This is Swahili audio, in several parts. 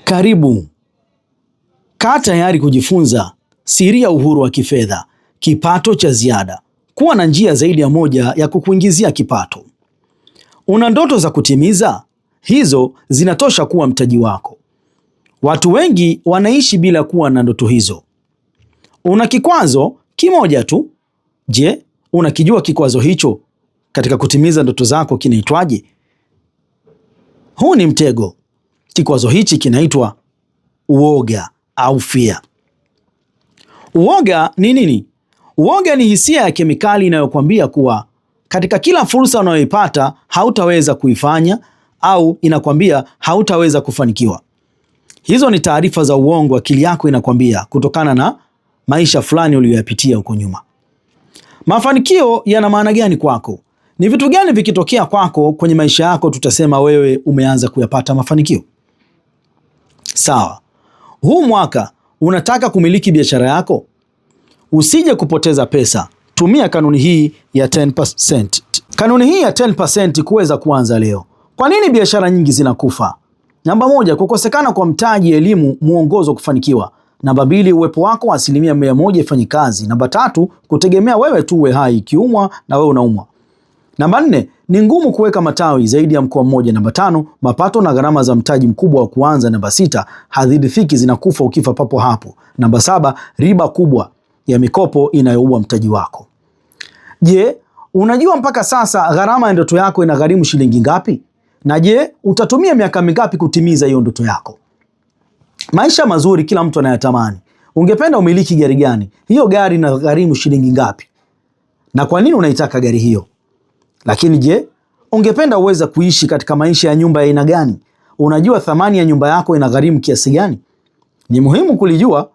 Karibu. Kaa tayari kujifunza siri ya uhuru wa kifedha, kipato cha ziada, kuwa na njia zaidi ya moja ya kukuingizia kipato. Una ndoto za kutimiza? Hizo zinatosha kuwa mtaji wako. Watu wengi wanaishi bila kuwa na ndoto hizo. Una kikwazo kimoja tu. Je, unakijua kikwazo hicho katika kutimiza ndoto zako kinaitwaje? Huu ni mtego. Kikwazo hichi kinaitwa uoga au fear. Uoga ni nini? Uoga ni hisia ya kemikali inayokuambia kuwa katika kila fursa unayoipata hautaweza kuifanya, au inakwambia hautaweza kufanikiwa. Hizo ni taarifa za uongo akili yako inakwambia kutokana na maisha fulani uliyoyapitia huko nyuma. Mafanikio yana maana gani kwako? Ni vitu gani vikitokea kwako kwenye maisha yako tutasema wewe umeanza kuyapata mafanikio? Sawa. Huu mwaka unataka kumiliki biashara yako? Usije kupoteza pesa. Tumia kanuni hii ya 10%. Kanuni hii ya 10% kuweza kuanza leo. Kwa nini biashara nyingi zinakufa? Namba 1, kukosekana kwa mtaji, elimu, muongozo kufanikiwa. Namba 2, uwepo wako wa 100% ifanye kazi. Namba 3, kutegemea wewe tu uwe hai, kiumwa na wewe unaumwa. Namba 4, ni ngumu kuweka matawi zaidi ya mkoa mmoja. Namba 5, mapato na gharama za mtaji mkubwa wa kuanza. Namba 6, hadhirifiki zinakufa ukifa papo hapo. Namba 7, riba kubwa ya mikopo inayoua mtaji wako. Je, unajua mpaka sasa gharama ya ndoto yako inagharimu shilingi ngapi? Na je, utatumia miaka mingapi kutimiza hiyo ndoto yako? Maisha mazuri kila mtu anayatamani. Ungependa umiliki gari gani? Hiyo gari inagharimu shilingi ngapi? Na kwa nini unaitaka gari hiyo? Lakini je, ungependa uweza kuishi katika maisha ya nyumba ya aina gani? Unajua thamani ya nyumba yako inagharimu kiasi gani? Ni muhimu kulijua.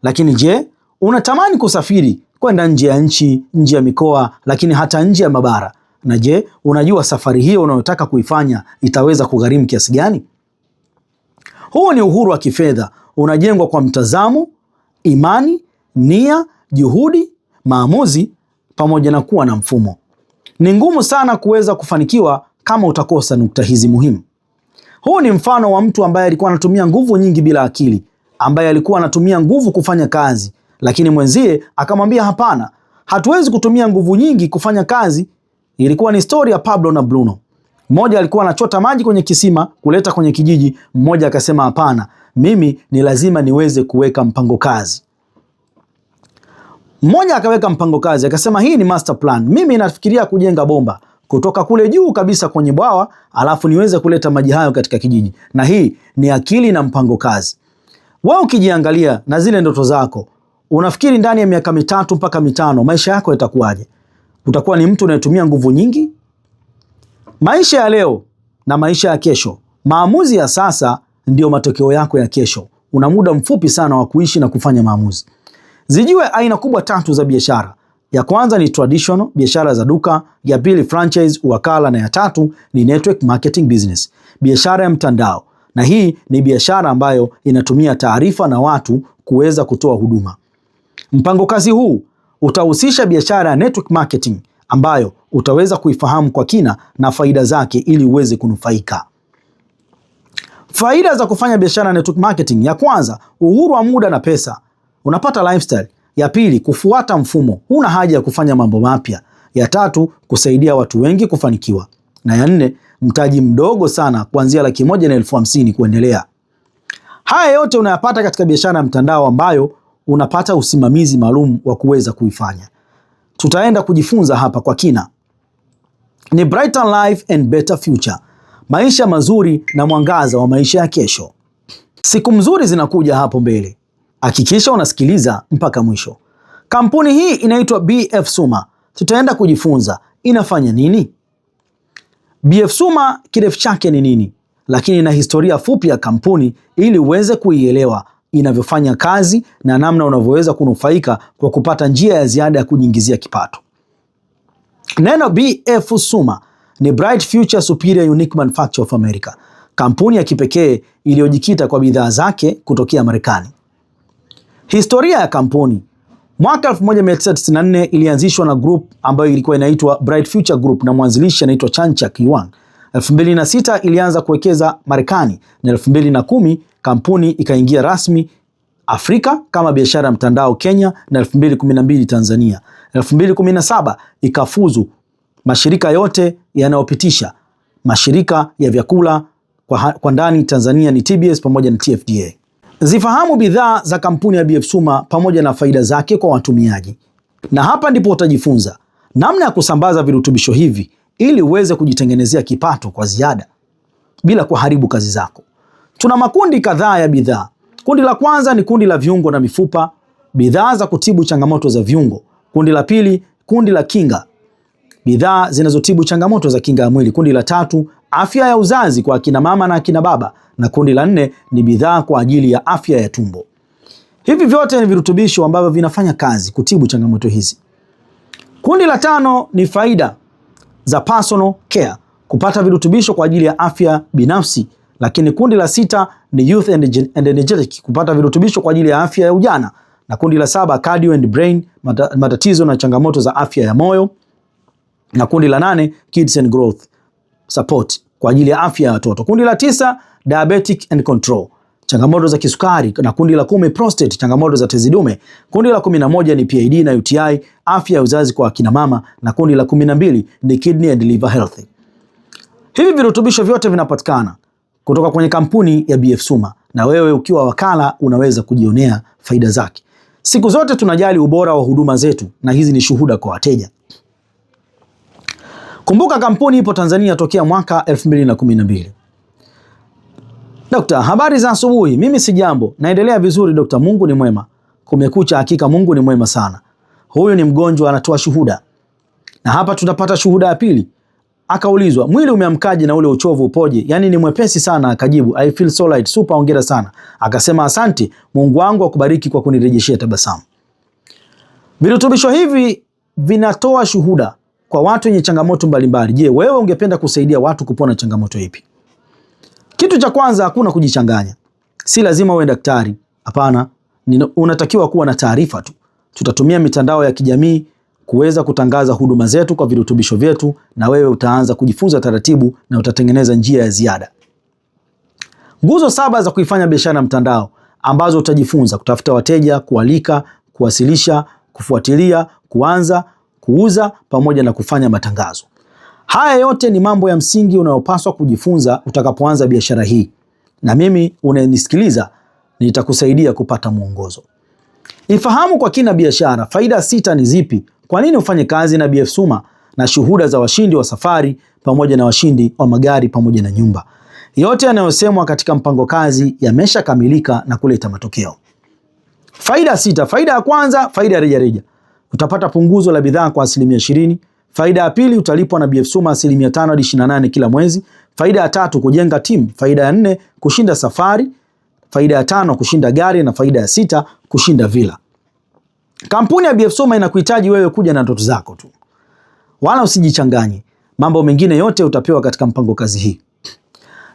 Lakini je, unatamani kusafiri kwenda nje ya nchi, nje ya mikoa, lakini hata nje ya mabara? Na je, unajua safari hiyo unayotaka kuifanya itaweza kugharimu kiasi gani? Huu ni uhuru wa kifedha, unajengwa kwa mtazamo, imani, nia, juhudi, maamuzi pamoja na kuwa na mfumo. Ni ngumu sana kuweza kufanikiwa kama utakosa nukta hizi muhimu. Huu ni mfano wa mtu ambaye alikuwa anatumia nguvu nyingi bila akili, ambaye alikuwa anatumia nguvu kufanya kazi, lakini mwenzie akamwambia hapana, hatuwezi kutumia nguvu nyingi kufanya kazi. Ilikuwa ni story ya Pablo na Bruno. Mmoja alikuwa anachota maji kwenye kisima kuleta kwenye kijiji, mmoja akasema hapana, mimi ni lazima niweze kuweka mpango kazi. Mmoja akaweka mpango kazi, akasema hii ni master plan. Mimi nafikiria kujenga bomba kutoka kule juu kabisa kwenye bwawa, alafu niweze kuleta maji hayo katika kijiji. Na hii ni akili na mpango kazi. Wewe ukijiangalia na zile ndoto zako, unafikiri ndani ya miaka 3 mpaka 5 maisha yako yatakuwaje? Utakuwa ni mtu unayetumia nguvu nyingi? Maisha ya leo na maisha ya kesho, maamuzi ya sasa ndio matokeo yako ya kesho. Una muda mfupi sana wa kuishi na kufanya maamuzi. Zijue aina kubwa 3 za biashara. Ya kwanza ni traditional, biashara za duka. Ya pili franchise, wakala. Na ya tatu ni network marketing business, biashara ya mtandao. Na hii ni biashara ambayo inatumia taarifa na watu kuweza kutoa huduma. Mpango kazi huu utahusisha biashara ya network marketing ambayo utaweza kuifahamu kwa kina na faida zake ili uweze kunufaika. Faida za kufanya biashara ya network marketing: ya kwanza, uhuru wa muda na pesa. Unapata lifestyle. Ya pili, kufuata mfumo. Huna haja ya kufanya mambo mapya. Ya tatu, kusaidia watu wengi kufanikiwa. Na ya 4, mtaji mdogo sana kuanzia 150,000 kuendelea. Haya yote unayapata katika biashara ya mtandao ambayo unapata usimamizi maalum wa kuweza kuifanya. Tutaenda kujifunza hapa kwa kina. Ni brighter life and better future. Maisha mazuri na mwangaza wa maisha ya kesho. Siku mzuri zinakuja hapo mbele. Hakikisha unasikiliza mpaka mwisho. Kampuni hii inaitwa BF Suma. Tutaenda kujifunza inafanya nini. BF Suma kirefu chake ni nini, lakini na historia fupi ya kampuni ili uweze kuielewa inavyofanya kazi na namna unavyoweza kunufaika kwa kupata njia ya ziada ya kujiingizia kipato. Neno BF Suma ni Bright Future Superior Unique Manufacturer of America, kampuni ya kipekee iliyojikita kwa bidhaa zake kutokea Marekani. Historia ya kampuni: mwaka 1994 ilianzishwa na group ambayo ilikuwa inaitwa Bright Future Group na mwanzilishi anaitwa Chan Chak Yuan. 2006 ilianza kuwekeza Marekani na 2010 kampuni ikaingia rasmi Afrika kama biashara ya mtandao Kenya na 2012 Tanzania. 2017 ikafuzu mashirika yote yanayopitisha mashirika ya vyakula kwa ndani Tanzania ni TBS pamoja na TFDA. Zifahamu bidhaa za kampuni ya BF Suma pamoja na faida zake kwa watumiaji. Na hapa ndipo utajifunza namna ya kusambaza virutubisho hivi ili uweze kujitengenezea kipato kwa ziada bila kuharibu kazi zako. Tuna makundi kadhaa ya bidhaa. Kundi la kwanza ni kundi la viungo na mifupa, bidhaa za kutibu changamoto za viungo. Kundi la pili, kundi la kinga, bidhaa zinazotibu changamoto za kinga ya mwili. Kundi la tatu, afya ya uzazi kwa akina mama na akina baba, na kundi la nne ni bidhaa kwa ajili ya afya ya tumbo. Hivi vyote ni virutubisho ambavyo vinafanya kazi kutibu changamoto hizi. Kundi la tano ni faida za personal care, kupata virutubisho kwa ajili ya afya binafsi. Lakini kundi la sita ni youth and energetic, kupata virutubisho kwa ajili ya afya ya ujana. Na kundi la saba cardio and brain, matatizo na changamoto za afya ya moyo. Na kundi la nane kids and growth support, kwa ajili ya afya ya watoto. Kundi la tisa diabetic and control, changamoto za kisukari. Na kundi la 10 prostate, changamoto za tezi dume. Kundi la 11 ni PID na UTI, afya ya uzazi kwa akina mama. Na kundi la 12 ni kidney and liver health. Hivi virutubisho vyote vinapatikana kutoka kwenye kampuni ya BF Suma, na wewe ukiwa wakala unaweza kujionea faida zake. Siku zote tunajali ubora wa huduma zetu, na hizi ni shuhuda kwa wateja. Kumbuka kampuni ipo Tanzania tokea mwaka 2012. Dokta, habari za asubuhi. Mimi si jambo, naendelea vizuri dokta, Mungu ni mwema. Kumekucha, hakika Mungu ni mwema sana. Huyu ni mgonjwa anatoa shuhuda. Na hapa tutapata shuhuda ya pili. Akaulizwa, mwili umeamkaje na ule uchovu upoje? Yani ni mwepesi sana. Akajibu, I feel so light, super, hongera sana. Akasema, asante, Mungu wangu akubariki kwa kunirejeshea tabasamu. Virutubisho hivi vinatoa shuhuda kwa watu wenye changamoto mbalimbali. Je, wewe ungependa kusaidia watu kupona changamoto ipi? Kitu cha kwanza, hakuna kujichanganya. Si lazima uwe daktari. Hapana, unatakiwa kuwa na taarifa tu. Tutatumia mitandao ya kijamii kuweza kutangaza huduma zetu kwa virutubisho vyetu, na wewe utaanza kujifunza taratibu na utatengeneza njia ya ziada. Nguzo 7 za kuifanya biashara mtandao ambazo utajifunza: kutafuta wateja, kualika, kuwasilisha, kufuatilia, kuanza, kuuza pamoja na kufanya matangazo. Haya yote ni mambo ya msingi unayopaswa kujifunza utakapoanza biashara hii. Na mimi unanisikiliza, nitakusaidia kupata mwongozo. Ifahamu kwa kina biashara. Faida 6 ni zipi? Kwa nini ufanye kazi na BF Suma? Na shuhuda za washindi wa safari pamoja na washindi wa magari pamoja na nyumba. Yote yanayosemwa katika mpango kazi yameshakamilika na kuleta matokeo. Faida 6. Faida ya kwanza, faida ya rejareja. Utapata punguzo la bidhaa kwa 20%. Faida ya pili, utalipwa na BF Suma 5 hadi 28 kila mwezi. Faida ya 3, kujenga timu. Faida ya 4, kushinda safari. Faida ya 5, kushinda gari. Na faida ya 6, kushinda vila. Kampuni ya BF Suma inakuhitaji wewe kuja na ndoto zako tu, wala usijichanganye. Mambo mengine yote utapewa katika mpango kazi hii.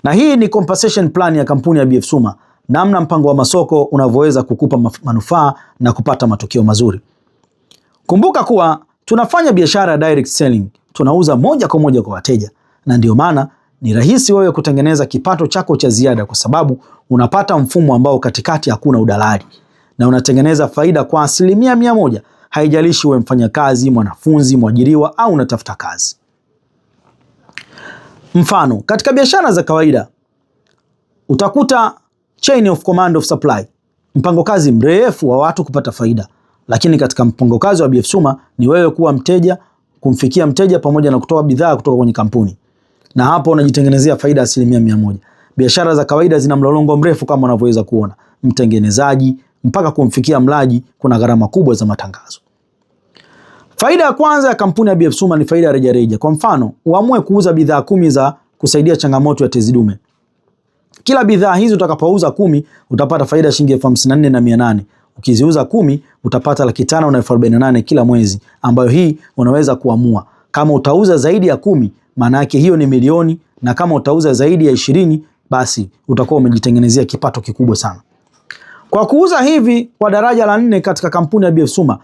Na hii ni compensation plan ya kampuni ya BF Suma, namna mpango wa masoko unavyoweza kukupa manufaa na kupata matokeo mazuri. Kumbuka kuwa tunafanya biashara ya direct selling, tunauza moja kwa moja kwa wateja, na ndio maana ni rahisi wewe kutengeneza kipato chako cha ziada, kwa sababu unapata mfumo ambao katikati hakuna udalali, na unatengeneza faida kwa 100%. Haijalishi uwe mfanyakazi, mwanafunzi, mwajiriwa au unatafuta kazi. Mfano, katika biashara za kawaida utakuta chain of command of supply, mpango kazi mrefu wa watu kupata faida. Lakini katika mpango kazi wa BF Suma ni wewe kuwa mteja, kumfikia mteja pamoja na kutoa bidhaa kutoka kwenye kampuni, na hapo unajitengenezea faida 100%. Biashara za kawaida zina mlolongo mrefu kama unavyoweza kuona, mtengenezaji mpaka kumfikia mlaji kuna gharama kubwa za matangazo. Faida ya kwanza ya kampuni ya BF Suma ni faida ya rejareja. Kwa mfano, uamue kuuza bidhaa 10 za kusaidia changamoto ya tezi dume. Kila bidhaa hizi utakapouza 10 utapata faida shilingi 54,800. Ukiziuza 10 utapata 5,548 kila mwezi, ambayo hii unaweza kuamua. Kama utauza zaidi ya 10, maana yake hiyo ni milioni, na kama utauza zaidi ya 20, basi utakuwa umejitengenezea kipato kikubwa sana. Kwa kuuza hivi kwa daraja la 4 katika kampuni ya BF Suma,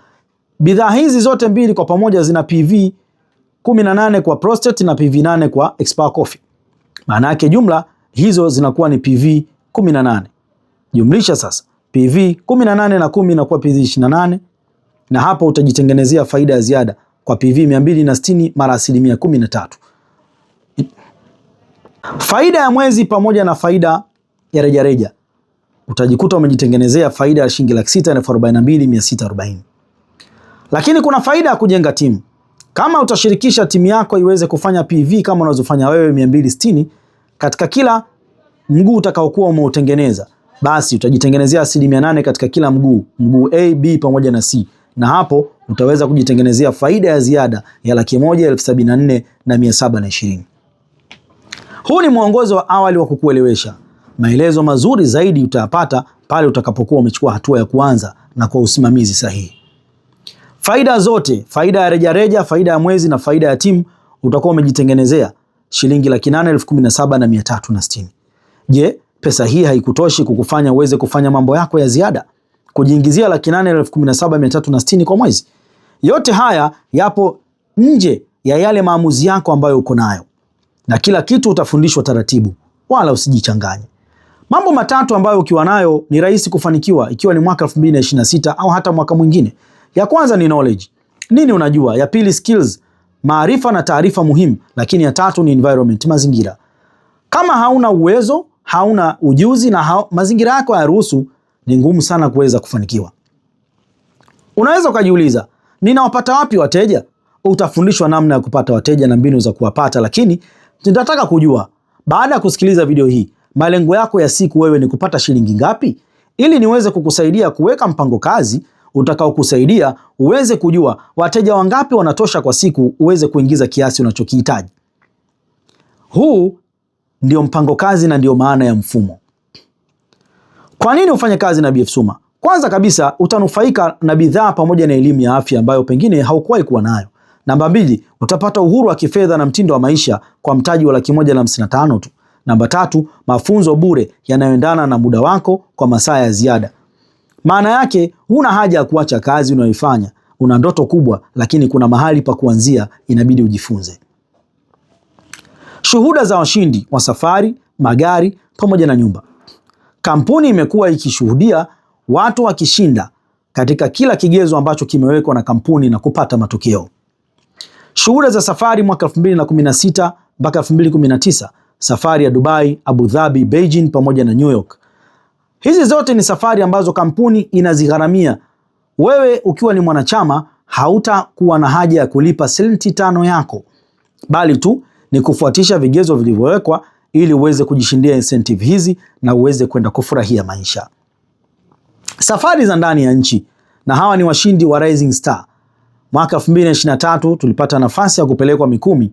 bidhaa hizi zote mbili kwa pamoja zina PV 18 kwa prostate na PV 8 kwa Expert Coffee. Maana yake jumla hizo zinakuwa ni PV 18. Jumlisha sasa PV 18 na 10 inakuwa PV 28, na hapo utajitengenezea faida ya ziada kwa PV 260 mara 13%. Faida ya mwezi pamoja na faida ya rejareja, utajikuta umejitengenezea faida ya shilingi 642,640. Lakini kuna faida ya kujenga timu. Kama utashirikisha timu yako iweze kufanya PV kama unazofanya wewe 260 katika kila mguu utakaokuwa umeutengeneza, basi utajitengenezea 8% katika kila mguu A, B pamoja na C, na hapo utaweza kujitengenezea faida ya ziada ya 1,74,720. Huu ni mwongozo wa awali wa kukuelewesha. Maelezo mazuri zaidi utayapata pale utakapokuwa umechukua hatua ya kuanza na kwa usimamizi sahihi. Faida zote, faida ya rejareja, faida ya mwezi na faida ya timu, utakuwa umejitengenezea shilingi 8,17,360. Je, pesa hii haikutoshi kukufanya uweze kufanya mambo yako ya ziada, kujiingizia 8,17,360 kwa mwezi? Yote haya yapo nje ya yale maamuzi yako ambayo uko nayo, na kila kitu utafundishwa taratibu, wala usijichanganye. Mambo matatu ambayo ukiwa nayo ni rahisi kufanikiwa, ikiwa ni mwaka 2026 au hata mwaka mwingine. Ya kwanza ni knowledge, nini unajua. Ya pili skills, maarifa na taarifa muhimu. Lakini ya tatu ni environment, mazingira. Kama hauna uwezo, hauna ujuzi na mazingira yako hayaruhusu, ni ngumu sana kuweza kufanikiwa. Unaweza ukajiuliza, ninawapata wapi wateja? Utafundishwa namna ya kupata wateja na mbinu za kuwapata, lakini tunataka kujua, baada ya kusikiliza video hii, malengo yako ya siku wewe ni kupata shilingi ngapi, ili niweze kukusaidia kuweka mpango kazi utakao kusaidia uweze kujua wateja wangapi wanatosha kwa siku uweze kuingiza kiasi unachokihitaji. Huu ndio mpango kazi na ndio maana ya mfumo. Kwa nini ufanye kazi na BF Suma? Kwanza kabisa utanufaika na bidhaa pamoja na elimu ya afya ambayo pengine haukuwahi kuwa nayo. Namba 2, utapata uhuru wa kifedha na mtindo wa maisha kwa mtaji wa 155 tu. Namba 3, mafunzo bure yanayoendana na muda wako kwa masaa ya ziada. Maana yake huna haja ya kuacha kazi unayoifanya. Una ndoto kubwa, lakini kuna mahali pa kuanzia, inabidi ujifunze. Shuhuda za washindi wa safari, magari pamoja na nyumba. Kampuni imekuwa ikishuhudia watu wakishinda katika kila kigezo ambacho kimewekwa na kampuni na kupata matokeo. Shuhuda za safari mwaka 2016 mpaka 2019, safari ya Dubai, Abu Dhabi, Beijing pamoja na New York. Hizi zote ni safari ambazo kampuni inazigharamia. Wewe ukiwa ni mwanachama hautakuwa na haja ya kulipa senti 5 yako, bali tu ni kufuatisha vigezo vilivyowekwa ili uweze kujishindia incentive hizi na uweze kwenda kufurahia maisha. Safari za ndani ya nchi, na hawa ni washindi wa Rising Star. Mwaka 2023 tulipata nafasi ya kupelekwa Mikumi,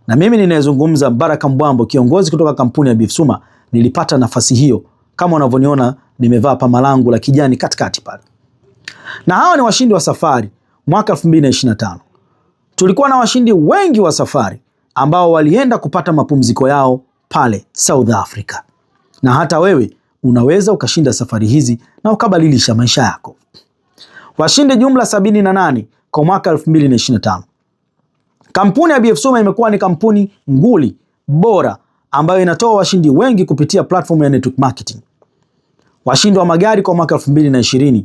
na mimi ninayezungumza Baraka Mbwambo, kiongozi kutoka kampuni ya BF Suma, nilipata nafasi hiyo. Kama unavyoniona nimevaa pama langu la kijani katikati pale. Na hawa ni washindi wa safari mwaka 2025. Tulikuwa na washindi wengi wa safari ambao walienda kupata mapumziko yao pale South Africa. Na hata wewe unaweza ukashinda safari hizi na ukabadilisha maisha yako. Washindi jumla 78 kwa mwaka 2025. Kampuni ya BF Suma imekuwa ni kampuni nguli bora ambayo inatoa washindi wengi kupitia platform ya network marketing. Washindi wa magari kwa mwaka 2020.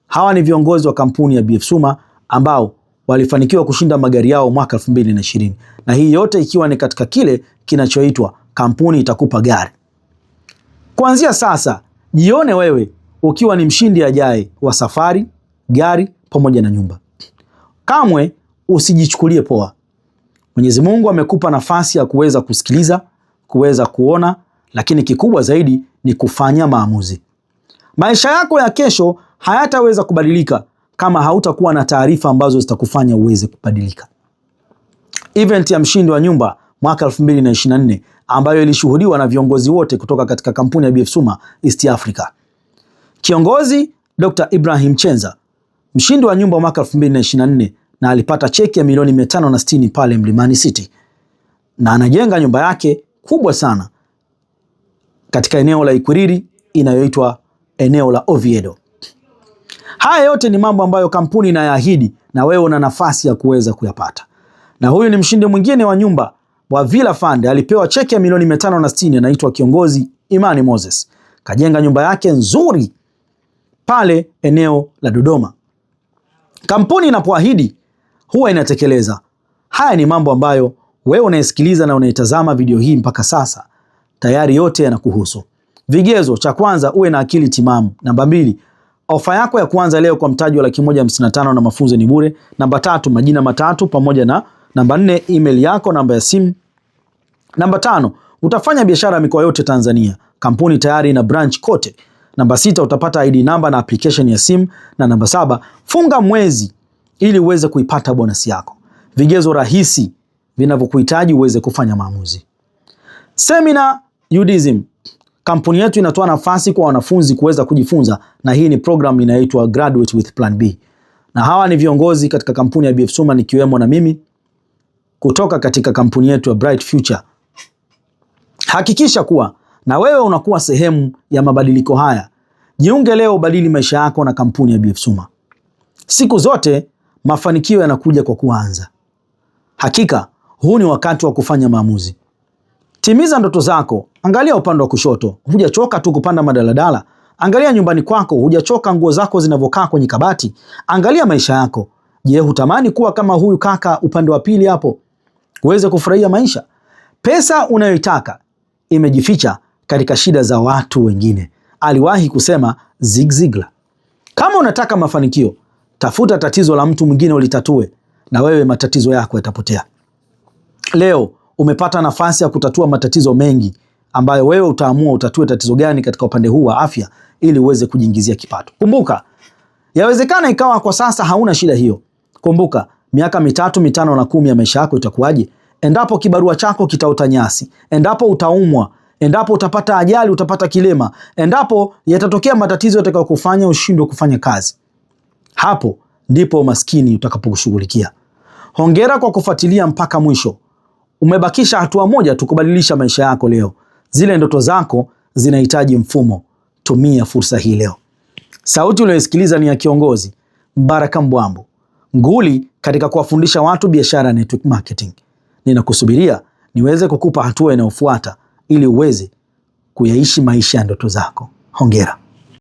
Hawa ni viongozi wa kampuni ya BF Suma ambao walifanikiwa kushinda magari yao mwaka 2020. Na hii yote ikiwa ni katika kile kinachoitwa kampuni itakupa gari. Kuanzia sasa, jione wewe ukiwa ni mshindi ajaye wa safari, gari pamoja na nyumba. Kamwe usijichukulie poa. Mwenyezi Mungu amekupa nafasi ya kuweza kusikiliza, kuweza kuona, lakini kikubwa zaidi ni kufanya maamuzi. Maisha yako ya kesho hayataweza kubadilika kama hautakuwa na taarifa ambazo zitakufanya uweze kubadilika. Event ya mshindi wa nyumba mwaka 2024 ambayo ilishuhudiwa na viongozi wote kutoka katika kampuni ya BF Suma East Africa. Kiongozi Dr. Ibrahim Chenza, mshindi wa nyumba mwaka 2024, na alipata cheki ya milioni 560 pale Mlimani City. Na anajenga nyumba yake kubwa sana katika eneo la Ikwiriri inayoitwa eneo la Oviedo. Haya yote ni mambo ambayo kampuni inayaahidi na wewe una nafasi ya kuweza kuyapata. Na huyu ni mshindi mwingine wa nyumba wa Villa Fund alipewa cheki ya milioni 560, anaitwa kiongozi Imani Moses. Kajenga nyumba yake nzuri pale eneo la Dodoma. Kampuni inapoahidi huwa inatekeleza. Haya ni mambo ambayo wewe unayesikiliza na unaitazama video hii mpaka sasa tayari yote yanakuhusu. Vigezo: cha kwanza, uwe na akili timamu. Namba 2, ofa yako ya kwanza leo kwa mtaji wa 155,000 na mafunzo ni bure. Namba 3, majina matatu pamoja na namba 4, email yako, namba ya simu. Namba 5, utafanya biashara mikoa yote Tanzania. Kampuni tayari ina branch kote. Namba 6, utapata ID namba na application ya simu. Na namba 7, funga mwezi ili uweze kuipata bonus yako. Vigezo rahisi vinavyokuhitaji uweze kufanya maamuzi. Seminar UDSM. Kampuni yetu inatoa nafasi kwa wanafunzi kuweza kujifunza, na hii ni program inaitwa Graduate with Plan B. Na hawa ni viongozi katika kampuni ya BF Suma, nikiwemo na mimi kutoka katika kampuni yetu ya Bright Future. Hakikisha kuwa na wewe unakuwa sehemu ya mabadiliko haya. Jiunge leo, ubadili maisha yako na kampuni ya BF Suma. Siku zote mafanikio yanakuja kwa kuanza. Hakika huu ni wakati wa kufanya maamuzi. Timiza ndoto zako. Angalia upande wa kushoto, hujachoka tu kupanda madaladala. Angalia nyumbani kwako, hujachoka nguo zako zinavyokaa kwenye kabati. Angalia maisha yako. Je, hutamani kuwa kama huyu kaka upande wa pili hapo, uweze kufurahia maisha? Pesa unayoitaka imejificha katika shida za watu wengine, aliwahi kusema Zig Ziglar. Kama unataka mafanikio, tafuta tatizo la mtu mwingine ulitatue, na wewe matatizo yako yatapotea. Leo umepata nafasi ya kutatua matatizo mengi ambayo wewe utaamua utatue tatizo gani katika upande huu wa afya ili uweze kujiingizia kipato. Kumbuka, yawezekana ikawa kwa sasa hauna shida hiyo. Kumbuka, miaka 3, 5 na 10 ya maisha yako itakuwaje endapo kibarua chako kitaota nyasi, endapo utaumwa, endapo utapata ajali, utapata kilema, endapo yatatokea matatizo yatakayokufanya ushindwe kufanya kazi. Hapo ndipo umaskini utakapokushughulikia. Hongera kwa kufuatilia mpaka mwisho. Umebakisha hatua moja tu kubadilisha maisha yako leo. Zile ndoto zako zinahitaji mfumo. Tumia fursa hii leo. Sauti uliyosikiliza ni ya kiongozi Mbaraka Mbwambo, nguli katika kuwafundisha watu biashara network marketing. Ninakusubiria niweze kukupa hatua inayofuata ili uweze kuyaishi maisha ya ndoto zako. Hongera.